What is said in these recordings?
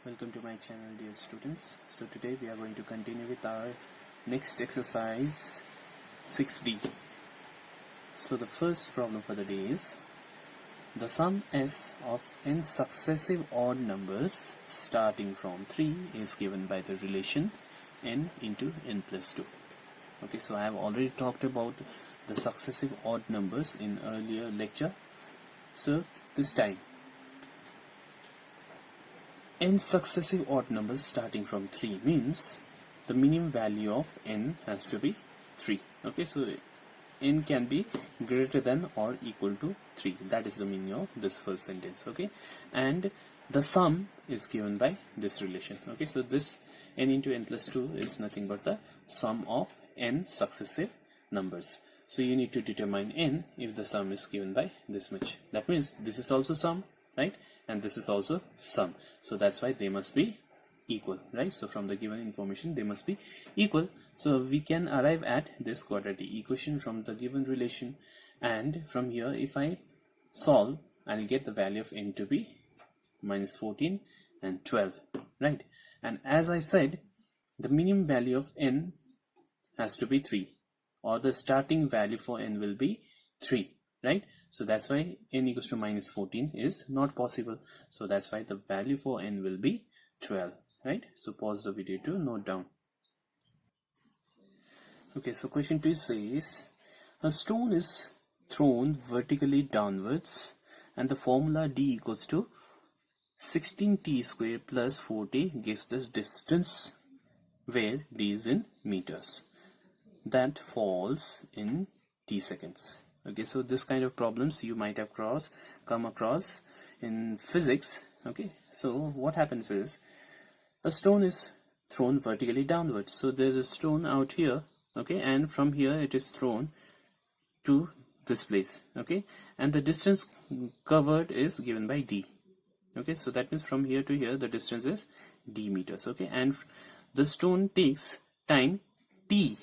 Welcome to my channel, dear students. So today we are going to continue with our next exercise 6D. So the first problem for the day is the sum S of n successive odd numbers starting from 3 is given by the relation n into n plus 2. Okay, so I have already talked about the successive odd numbers in earlier lecture. So this time n successive odd numbers starting from 3 means the minimum value of n has to be 3. Okay, so n can be greater than or equal to 3. That is the meaning of this first sentence. Okay, and the sum is given by this relation. Okay, so this n into n plus 2 is nothing but the sum of n successive numbers. So you need to determine n if the sum is given by this much. That means this is also sum, right? And this is also sum, so that's why they must be equal, right? So from the given information they must be equal, so we can arrive at this quadratic equation from the given relation, and from here if I solve I'll get the value of n to be minus 14 and 12, right? And as I said, the minimum value of n has to be 3, or the starting value for n will be 3, right? So that's why n equals to minus 14 is not possible. So that's why the value for n will be 12, right? So pause the video to note down. Okay, so question 2 says a stone is thrown vertically downwards and the formula d equals to 16t square plus 4t gives the distance where d is in meters that falls in t seconds. Okay, so this kind of problems you might have come across in physics. Okay, so what happens is a stone is thrown vertically downwards. So there's a stone out here, okay, and from here it is thrown to this place, okay, and the distance covered is given by d. Okay, so that means from here to here the distance is d meters. Okay, and the stone takes time t,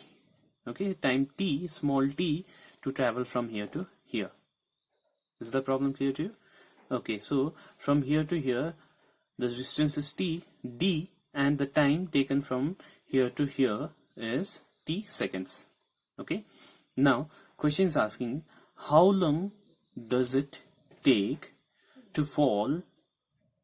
okay, time t, small t, to travel from here to here. Is the problem clear to you? Okay, so from here to here the distance is t, d, and the time taken from here to here is t seconds. Okay, now question is asking how long does it take to fall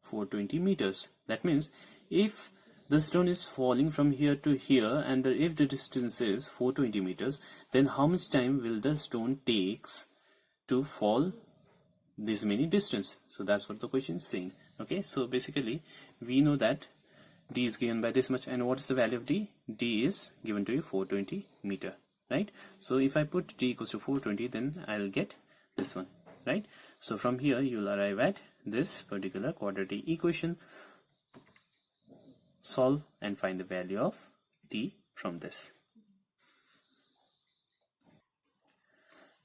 420 meters. That means if the stone is falling from here to here and if the distance is 420 meters, then how much time will the stone takes to fall this many distance? So that's what the question is saying. Okay, so basically we know that d is given by this much, and what's the value of d? D is given to you 420 meter, right? So if I put d equals to 420, then I'll get this one, right? So from here you'll arrive at this particular quadratic equation. Solve and find the value of t from this.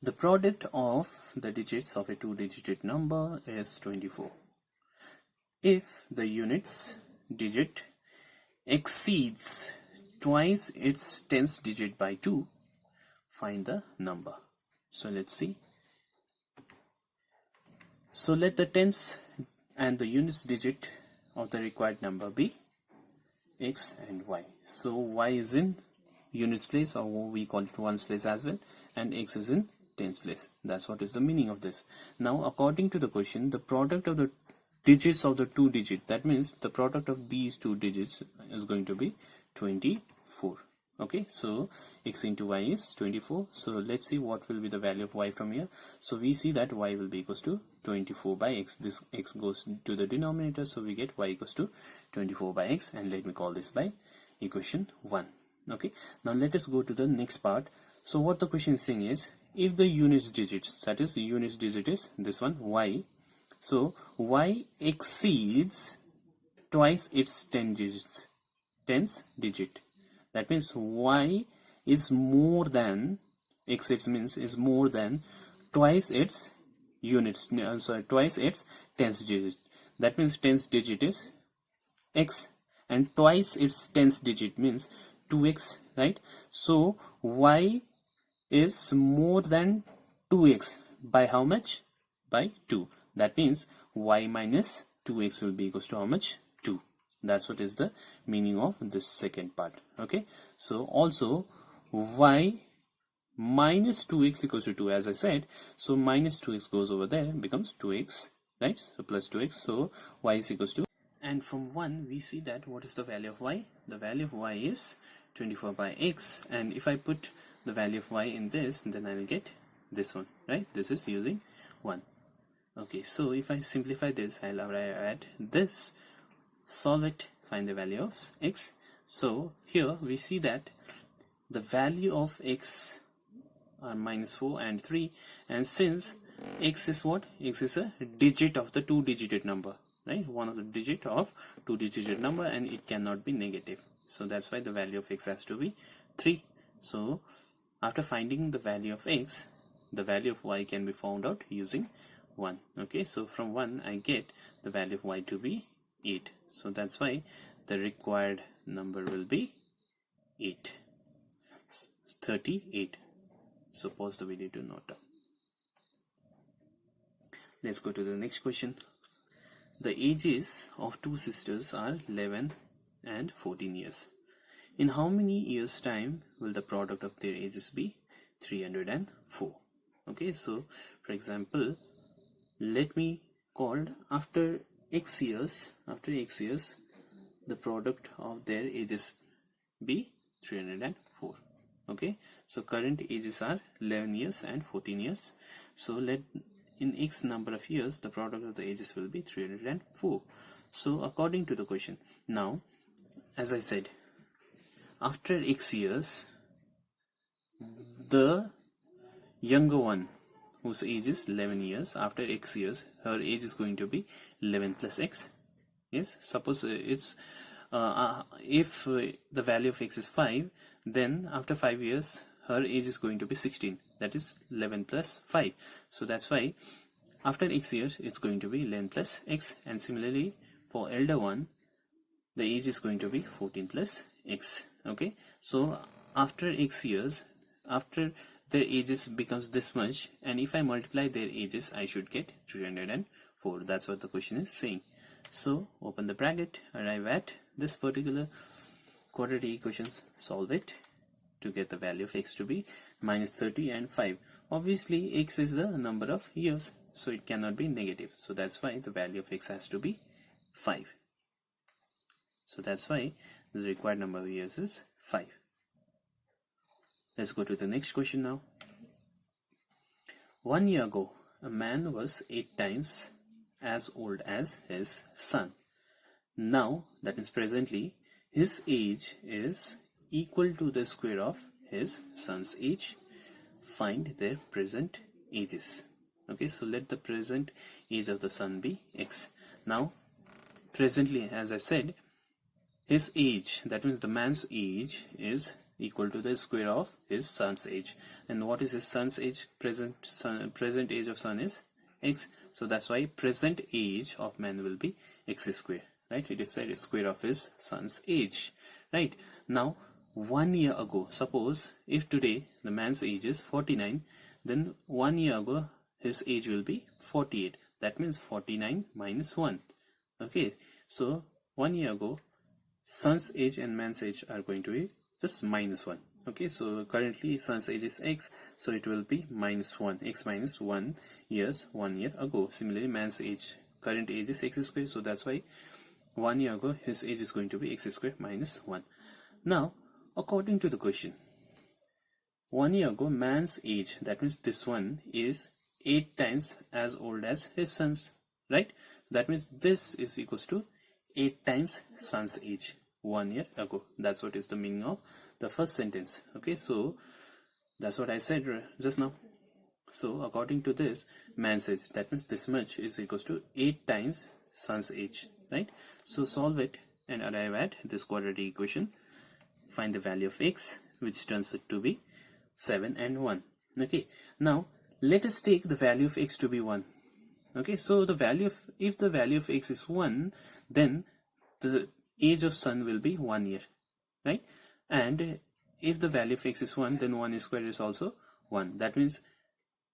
The product of the digits of a two-digit number is 24. If the units digit exceeds twice its tens digit by 2, find the number. So let's see. So let the tens and the units digit of the required number be x and y. So y is in units place, or we call it ones place as well, and x is in tens place. That's what is the meaning of this. Now according to the question, the product of the digits of the two digit, that means the product of these two digits is going to be 24. Okay, so x into y is 24. So let's see what will be the value of y from here. So we see that y will be equals to 24 by x. This x goes to the denominator, so we get y equals to 24 by x, and let me call this by equation 1. Okay, now let us go to the next part. So what the question is saying is, if the units digits, that is the units digit is this one, y, so y exceeds twice its tens digit. That means y is more than, x means is more than twice its units, twice its tens digit. That means tens digit is x, and twice its tens digit means 2x, right? So y is more than 2x by how much? By 2. That means y minus 2x will be equals to how much? 2. That's what is the meaning of this second part. Okay, so also y minus 2x equals to 2, as I said. So minus 2x goes over there, becomes 2x, right? So plus 2x, so y is equals to, and from 1 we see that what is the value of y? The value of y is 24 by x, and if I put the value of y in this, then I will get this one, right? This is using 1. Okay, so if I simplify this, I'll arrive at this, solve it, find the value of x. So here we see that the value of x are minus 4 and 3, and since x is what? X is a digit of the two-digit number, right? One of the digit of two-digit number, and it cannot be negative. So that's why the value of x has to be 3. So after finding the value of x, the value of y can be found out using 1. Okay, so from 1 I get the value of y to be 8. So that's why the required number will be 8. 38. So pause the video to note down. Let's go to the next question. The ages of two sisters are 11 and 14 years. In how many years time will the product of their ages be? 304. Okay, so for example, let me call after x years, the product of their ages be 304. Okay, so current ages are 11 years and 14 years. So let in x number of years the product of the ages will be 304. So according to the question, now as I said, after x years, the younger one whose age is 11 years, after x years her age is going to be 11 plus x. Yes, suppose it's if the value of x is 5, then after 5 years her age is going to be 16, that is 11 plus 5. So that's why after x years it's going to be 11 plus x, and similarly for elder one the age is going to be 14 plus x. Okay, so after x years, after their ages becomes this much, and if I multiply their ages I should get 304. That's what the question is saying. So open the bracket, arrive at this particular quadratic equations, solve it to get the value of x to be minus 30 and 5. Obviously x is the number of years, so it cannot be negative, so that's why the value of x has to be 5. So that's why the required number of years is 5. Let's go to the next question now. 1 year ago, a man was 8 times as old as his son. Now, that is presently, his age is equal to the square of his son's age. Find their present ages. Okay, so let the present age of the son be x. Now, presently, as I said, his age, that means the man's age, is equal to the square of his son's age. And what is his son's age? Present age of son is x. So that's why present age of man will be x square. Right? It is said square of his son's age. Right? Now, 1 year ago, suppose if today the man's age is 49, then 1 year ago his age will be 48. That means 49 minus 1. Okay, so 1 year ago son's age and man's age are going to be just minus 1. Okay, so currently son's age is x, so it will be minus 1, x minus 1 years 1 year ago. Similarly, man's age, current age is x square, so that's why 1 year ago his age is going to be x square minus 1. Now, according to the question, 1 year ago man's age, that means this one, is 8 times as old as his son's, right? That means this is equals to 8 times son's age 1 year ago. That's what is the meaning of the first sentence. Okay, so that's what I said just now. So according to this, man's age, that means this much, is equals to 8 times son's age, right? So solve it and arrive at this quadratic equation. Find the value of x, which turns it to be 7 and 1. Okay, now let us take the value of x to be 1. Okay, so the value of, if the value of x is 1, then the age of son will be 1 year, right? And if the value of x is 1, then 1 square is also 1. That means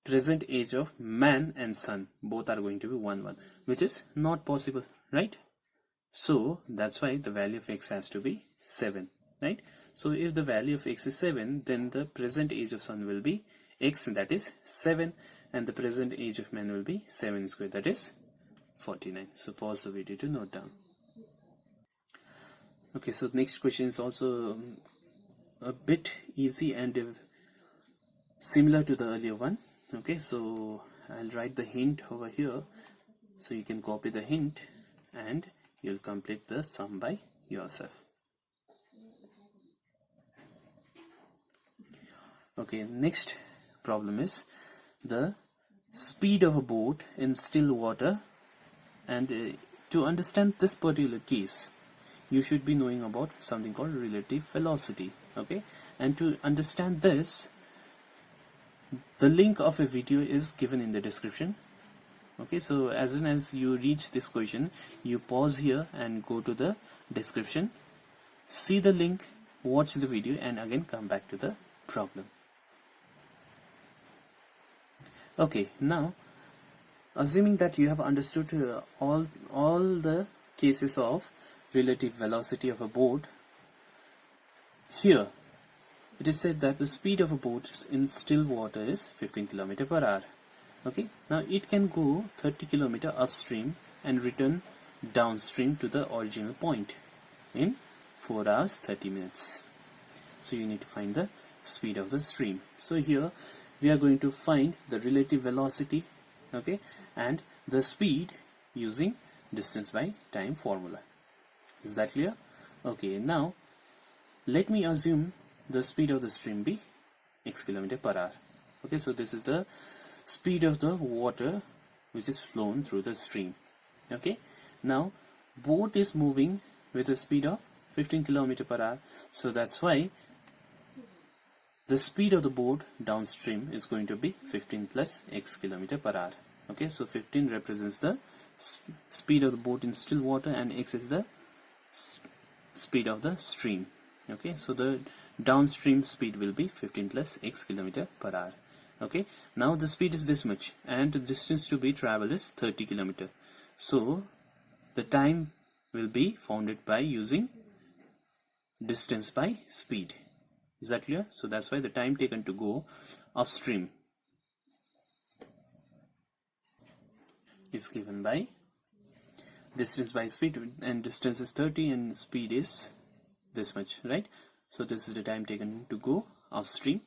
present age of man and son both are going to be 1, 1, which is not possible, right? So that's why the value of x has to be 7, right? So if the value of x is 7, then the present age of sun will be x, that is 7, and the present age of man will be 7 squared, that is 49. So pause the video to note down. Okay, so next question is also a bit easy and similar to the earlier one. Okay, so I'll write the hint over here, so you can copy the hint and you'll complete the sum by yourself. Okay, next problem is the speed of a boat in still water, and to understand this particular case you should be knowing about something called relative velocity. Okay, and to understand this, the link of a video is given in the description. Okay, so as soon as you reach this question, you pause here and go to the description, see the link, watch the video, and again come back to the problem. Okay, now assuming that you have understood all the cases of relative velocity of a boat, here it is said that the speed of a boat in still water is 15 km per hour. Okay, now it can go 30 km upstream and return downstream to the original point in 4 hours 30 minutes. So you need to find the speed of the stream. So here we are going to find the relative velocity, okay, and the speed using distance by time formula. Is that clear? Okay, now let me assume the speed of the stream be x km per hour. Okay, so this is the speed of the water which is flown through the stream. Okay, now boat is moving with a speed of 15 km per hour, so that's why the speed of the boat downstream is going to be 15 plus x km per hour. Okay, so 15 represents the speed of the boat in still water and x is the speed of the stream. Okay, so the downstream speed will be 15 plus x km per hour. Okay, now the speed is this much and the distance to be traveled is 30 km. So the time will be founded by using distance by speed. Is that clear? So that's why the time taken to go upstream is given by distance by speed, and distance is 30 and speed is this much, right? So this is the time taken to go upstream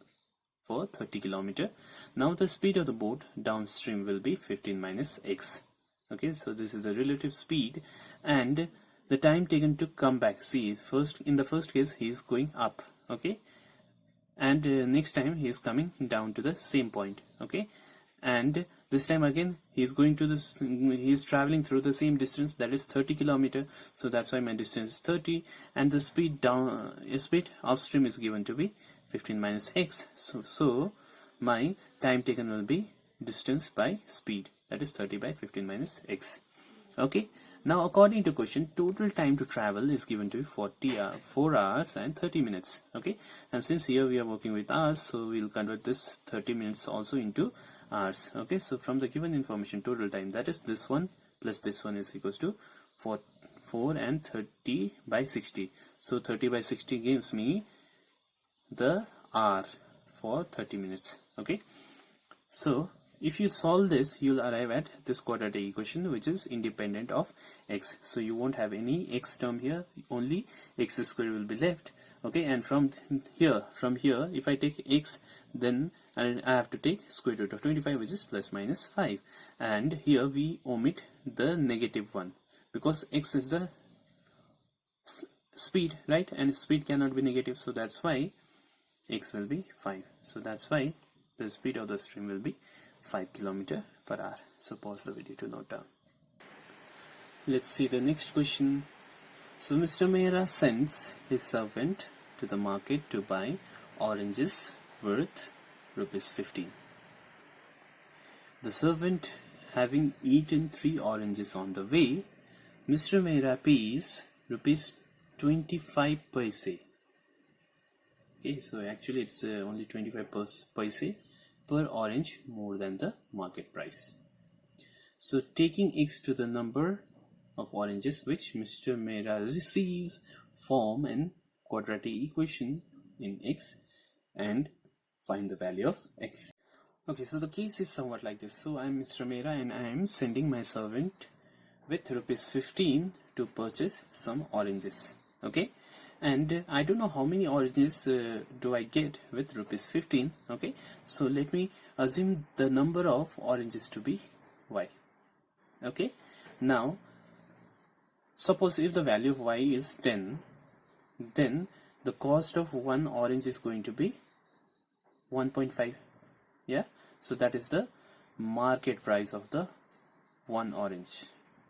for 30 km. Now the speed of the boat downstream will be 15 minus x. Okay, so this is the relative speed and the time taken to come back. See, first in the first case he is going up, okay, and next time he is coming down to the same point. Okay, and this time again he is going to this, he is traveling through the same distance, that is 30 km. So that's why my distance is 30 and the speed down speed upstream is given to be 15 minus x. So my time taken will be distance by speed, that is 30 by 15 minus x. Okay, now according to question, total time to travel is given to 4 hours and 30 minutes. Okay, and since here we are working with hours, so we'll convert this 30 minutes also into hours. Okay, so from the given information, total time, that is this one plus this one, is equals to 4 and 30 by 60. So 30 by 60 gives me the hour for 30 minutes. Okay, so if you solve this, you'll arrive at this quadratic equation which is independent of x. So you won't have any x term here, only x square will be left. Okay, and from here if I take x, then I have to take square root of 25, which is plus minus 5, and here we omit the negative one because x is the speed, right, and speed cannot be negative, so that's why x will be 5. So that's why the speed of the stream will be 5 km per hour. So pause the video to note down. Let's see the next question. So Mr. Mehra sends his servant to the market to buy oranges worth rupees 15. The servant, having eaten 3 oranges on the way, Mr. Mehra pays rupees 25 paise. Okay, so actually it's only 25 paise per orange more than the market price. So taking x to the number of oranges which Mr. Mehra receives from an quadratic equation in x and find the value of x. Okay, so the case is somewhat like this. So I am Mr. Mehra and I am sending my servant with rupees 15 to purchase some oranges. Okay, and I don't know how many oranges do I get with rupees 15. Okay, so let me assume the number of oranges to be y. Okay, now suppose if the value of y is 10, then the cost of one orange is going to be 1.5. yeah, so that is the market price of the one orange.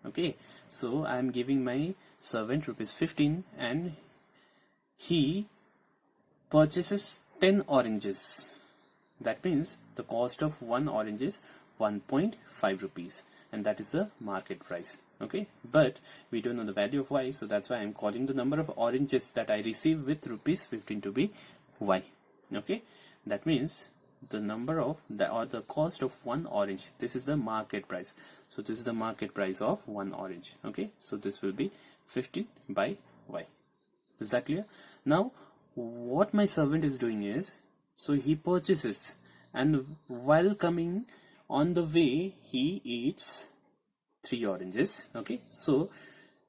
Okay, so I am giving my servant rupees 15 and he purchases 10 oranges. That means the cost of one orange is 1.5 rupees, and that is the market price. Okay, but we don't know the value of y, so that's why I'm calling the number of oranges that I receive with rupees 15 to be y. Okay, that means the number of the cost of one orange, this is the market price. So this is the market price of one orange. Okay, so this will be 15 by y. Is that clear? Now what my servant is doing is, so he purchases, and while coming on the way he eats 3 oranges. Okay, so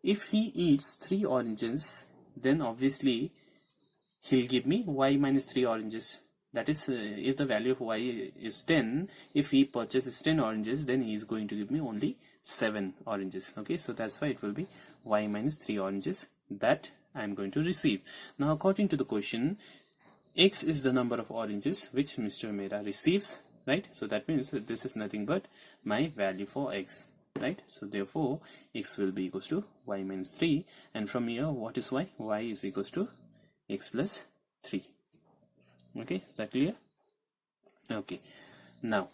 if he eats 3 oranges, then obviously he'll give me y minus 3 oranges. That is, if the value of y is 10, if he purchases 10 oranges, then he is going to give me only 7 oranges. Okay, so that's why it will be y minus 3 oranges that I am going to receive. Now according to the question, x is the number of oranges which Mr. Mehra receives, right? So that means this is nothing but my value for x, right? So therefore x will be equals to y minus 3, and from here what is y? Y is equals to x plus 3. Okay, is that clear? Okay, now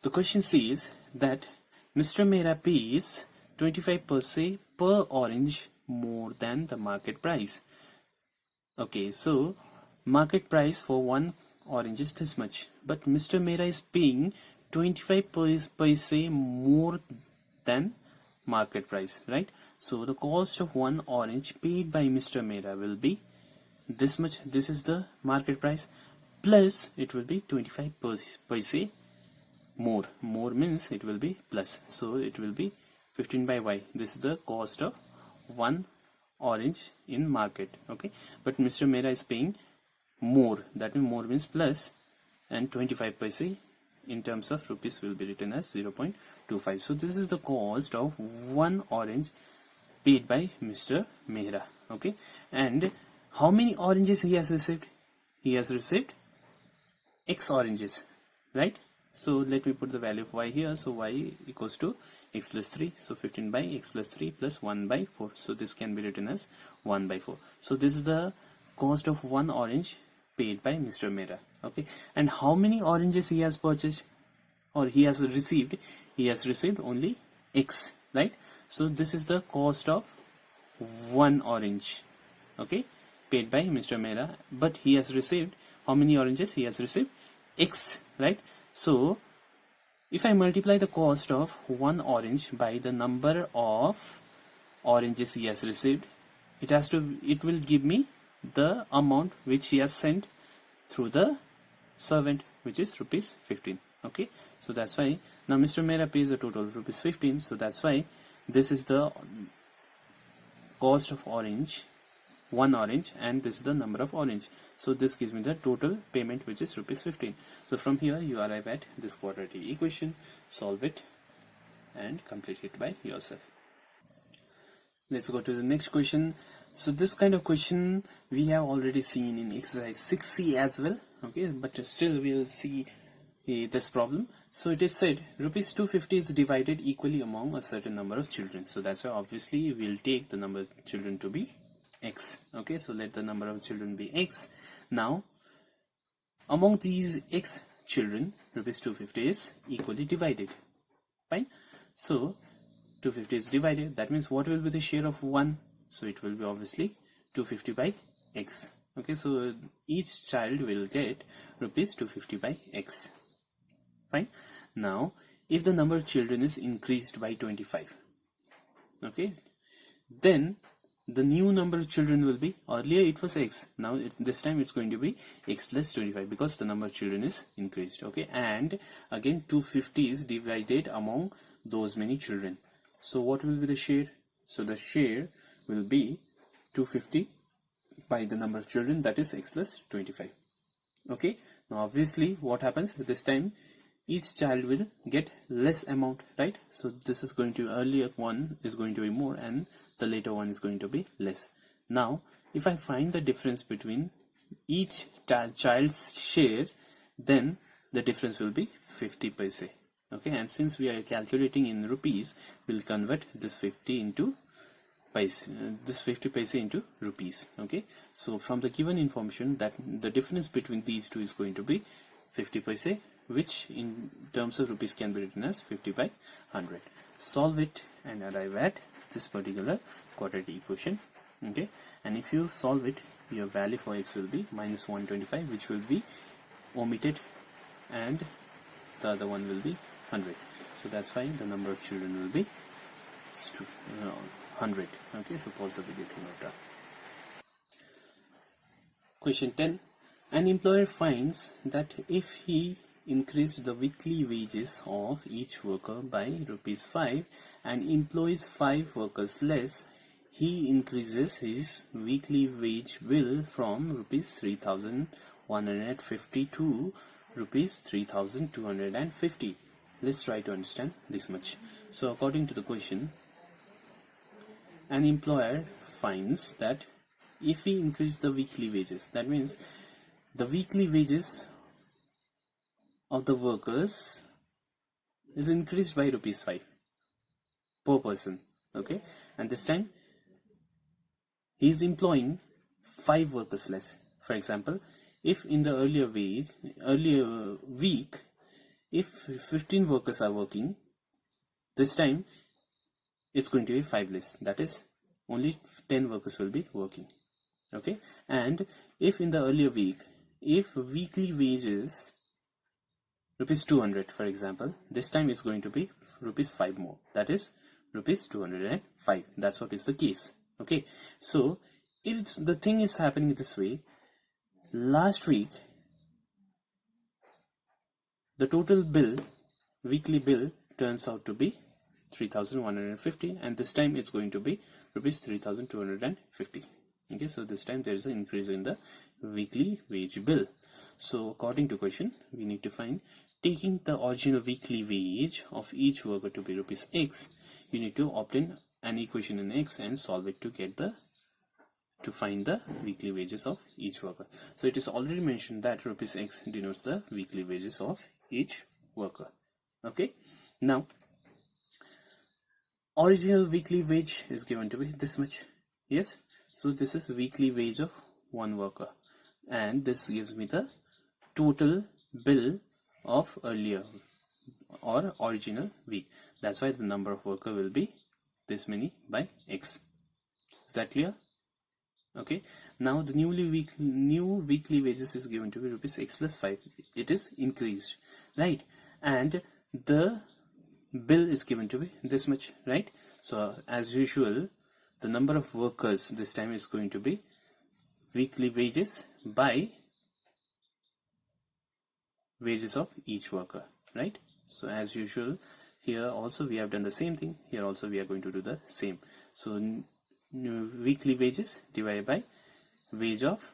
the question says that Mr. Mehra pays 25% per orange more than the market price. Okay, so market price for one orange is this much, but Mr. Mehra is paying 25% more than market price, right? So the cost of one orange paid by Mr. Mehra will be this much. This is the market price, plus it will be 25% more. More means it will be plus, so it will be 15 by y. This is the cost of one orange in market. Okay, but Mr. Mehra is paying more. That means more means plus, and 25% in terms of rupees will be written as 0.25. So this is the cost of one orange paid by Mr. Mehra. Okay, and how many oranges he has received? He has received x oranges, right? So let me put the value of y here. So y equals to x plus 3. So 15 by x plus 3 plus 1 by 4. So this can be written as 1 by 4. So this is the cost of one orange paid by Mr. Mehra. Okay, and how many oranges he has purchased or he has received? He has received only x, right? So this is the cost of one orange, okay, paid by Mr. Mehra, but he has received how many oranges? He has received x, right? So if I multiply the cost of one orange by the number of oranges he has received, it will give me the amount which he has sent through the servant, which is rupees 15. Okay, so that's why now Mr. Mehra pays a total of rupees 15. So that's why this is the cost of one orange, and this is the number of orange. So this gives me the total payment, which is rupees 15. So from here you arrive at this quadratic equation, solve it and complete it by yourself. Let's go to the next question. So this kind of question we have already seen in exercise 6C as well. Okay, but still we'll see this problem. So it is said rupees 250 is divided equally among a certain number of children. So that's why obviously we'll take the number of children to be x. Okay, so let the number of children be x. Now among these x children, rupees 250 is equally divided. Fine. So 250 is divided. That means what will be the share of 1? So it will be obviously 250 by x. Okay, so each child will get rupees 250 by x. Fine. Now if the number of children is increased by 25, okay, then the new number of children will be, earlier it was x, now this time it's going to be x plus 25 because the number of children is increased, okay. And again 250 is divided among those many children. So what will be the share? So the share will be 250 by the number of children, that is x plus 25, okay. Now obviously what happens this time, each child will get less amount, right? So this is going to, earlier one is going to be more and the later one is going to be less. Now if I find the difference between each child's share, then the difference will be 50 paise, okay. And since we are calculating in rupees, we'll convert this 50 into paise, this 50 paise into rupees, okay. So from the given information, that the difference between these two is going to be 50 paise, which in terms of rupees can be written as 50 by 100. Solve it and arrive at this particular quadratic equation, okay. And if you solve it, your value for x will be minus 125, which will be omitted, and the other one will be 100. So that's why the number of children will be 100, okay. So pause the video to note down. Question 10. An employer finds that if he increased the weekly wages of each worker by rupees 5 and employs 5 workers less, he increases his weekly wage bill from rupees 3,150 to rupees 3,250. Let's try to understand this much. So according to the question, an employer finds that if he increases the weekly wages, that means the weekly wages of the workers is increased by rupees 5 per person, okay. And this time he is employing 5 workers less. For example, if in the earlier week, if 15 workers are working, this time it's going to be 5 less, that is only 10 workers will be working, okay. And if in the earlier week, if weekly wages rupees 200, for example, this time it's going to be rupees 5 more, that is rupees 205. That's what is the case, okay. So if the thing is happening this way, last week the total bill, weekly bill, turns out to be 3,150, and this time it's going to be rupees 3,250, okay. So this time there is an increase in the weekly wage bill. So according to question, we need to find, taking the original weekly wage of each worker to be rupees x, you need to obtain an equation in x and solve it to get the, to find the weekly wages of each worker. So it is already mentioned that rupees x denotes the weekly wages of each worker, okay. Now original weekly wage is given to be this much, yes. So this is weekly wage of one worker, and this gives me the total bill of earlier or original week. That's why the number of worker will be this many by x. Is that clear? Okay. Now the new weekly wages is given to be rupees x plus 5. It is increased, right? And the bill is given to be this much, right? So as usual, the number of workers this time is going to be weekly wages by wages of each worker, right? So as usual, here also we have done the same thing. Here also we are going to do the same. So weekly wages divided by wage of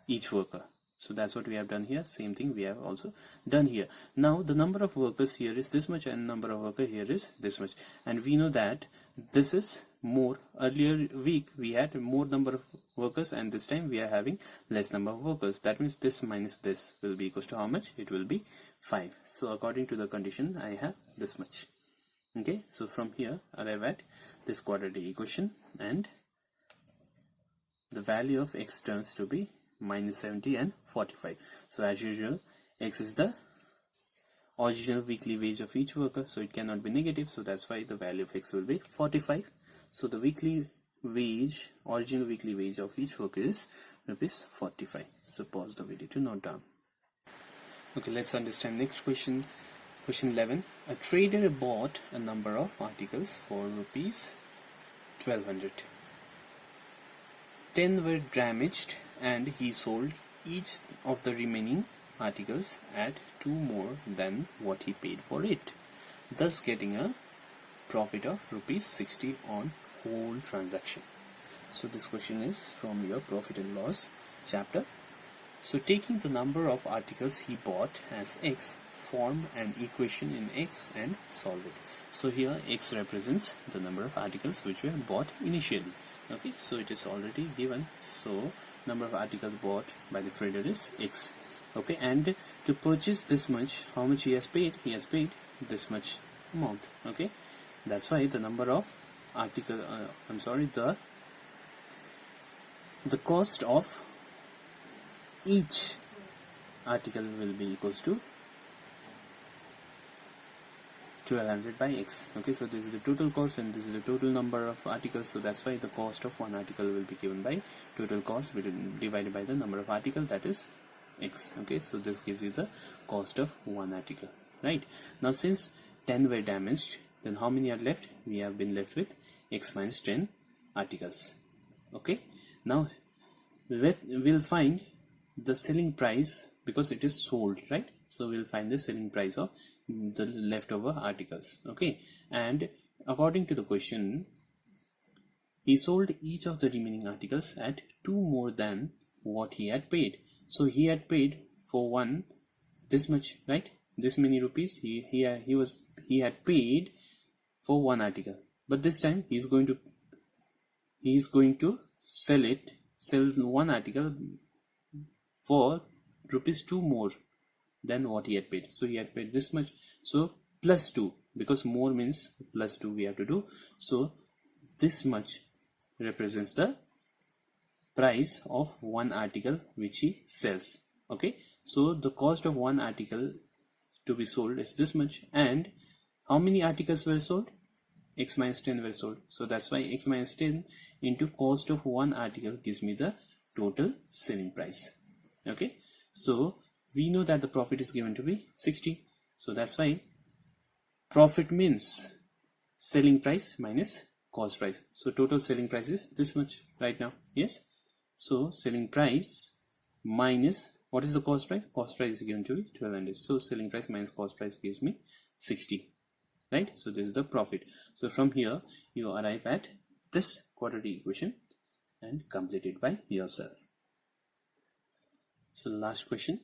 each worker. So that's what we have done here. Same thing we have also done here. Now the number of workers here is this much and number of workers here is this much, and we know that this is more. Earlier week we had more number of workers, and this time we are having less number of workers. That means this minus this will be equals to how much? It will be 5. So according to the condition, I have this much, okay. So from here arrive at this quadratic equation, and the value of x turns to be minus 70 and 45. So as usual, x is the original weekly wage of each worker, so it cannot be negative, so that's why the value of x will be 45. So the weekly wage, original weekly wage of each worker is rupees 45. So pause the video to note down. Okay, let's understand next question. Question 11. A trader bought a number of articles for rupees 1200. 10 were damaged and he sold each of the remaining articles at 2 more than what he paid for it, thus getting a profit of rupees 60 on whole transaction. So this question is from your profit and loss chapter. So taking the number of articles he bought as x, form an equation in x and solve it. So here x represents the number of articles which were bought initially. Okay, so it is already given. So number of articles bought by the trader is x. Okay, and to purchase this much, how much he has paid? He has paid this much amount. Okay, that's why the number of article the cost of each article will be equals to 1200 by x. Okay, so this is the total cost and this is the total number of articles, so that's why the cost of one article will be given by total cost divided by the number of article, that is x. Okay, so this gives you the cost of one article. Right, now since 10 were damaged, then how many are left? We have been left with x minus 10 articles. Okay, now we'll find the selling price because it is sold, right? So we'll find the selling price of the leftover articles. Okay, and according to the question, he sold each of the remaining articles at 2 more than what he had paid. So he had paid for one this much, right? This many rupees he had paid for one article, but this time he is going to sell one article for rupees 2 more than what he had paid. So he had paid this much, so plus 2, because more means plus 2 we have to do. So this much represents the price of one article which he sells. Okay, so the cost of one article to be sold is this much, and how many articles were sold? X minus 10 were sold. So that's why x minus 10 into cost of one article gives me the total selling price. Okay, so we know that the profit is given to be 60. So that's why profit means selling price minus cost price. So total selling price is this much right now. Yes, so selling price minus what is the cost price? Cost price is given to be 1200. So selling price minus cost price gives me 60. Right, so this is the profit. So from here you arrive at this quadratic equation and complete it by yourself. So last question.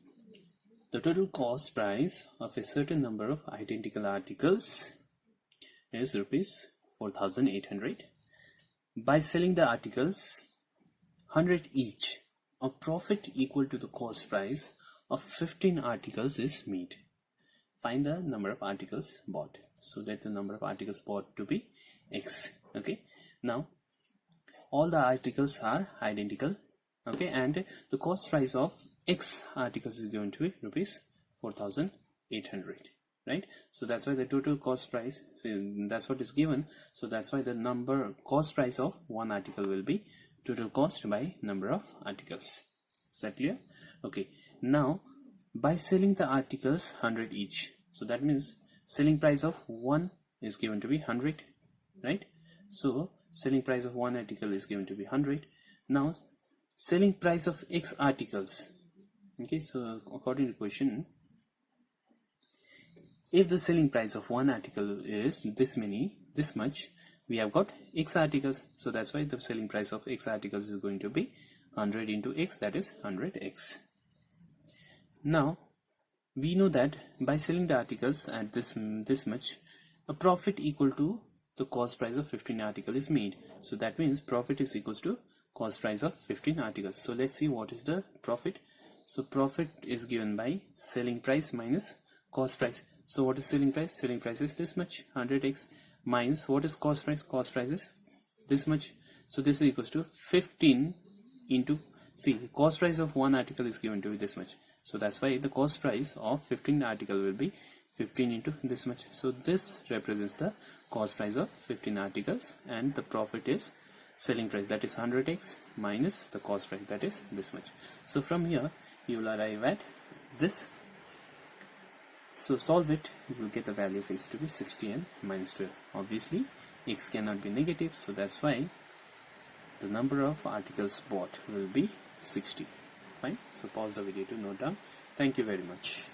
The total cost price of a certain number of identical articles is rupees 4800. By selling the articles 100 each, a profit equal to the cost price of 15 articles is made. Find the number of articles bought. So that the number of articles bought to be x. Okay, now all the articles are identical. Okay, and the cost price of x articles is going to be rupees 4800. Right, so that's why the total cost price, so that's what is given. So that's why the cost price of one article will be total cost by number of articles. Is that clear? Okay, now by selling the articles 100 each, so that means selling price of one is given to be 100, right? So selling price of one article is given to be 100. Now selling price of x articles. Okay, so according to the question, if the selling price of one article is this much, we have got x articles. So that's why the selling price of x articles is going to be 100 into x, that is 100x. Now we know that by selling the articles at this much, a profit equal to the cost price of 15 article is made. So that means profit is equals to cost price of 15 articles. So let's see what is the profit. So profit is given by selling price minus cost price. So what is selling price? Selling price is this much, 100x, minus what is cost price? Cost price is this much. So this is equals to 15 into, see, cost price of one article is given to be this much. So that's why the cost price of 15 article will be 15 into this much. So this represents the cost price of 15 articles, and the profit is selling price, that is 100x, minus the cost price, that is this much. So from here you will arrive at this. So solve it, you will get the value of x to be 60 and minus 12. Obviously x cannot be negative, so that's why the number of articles bought will be 60. Fine. So pause the video to note down. Thank you very much.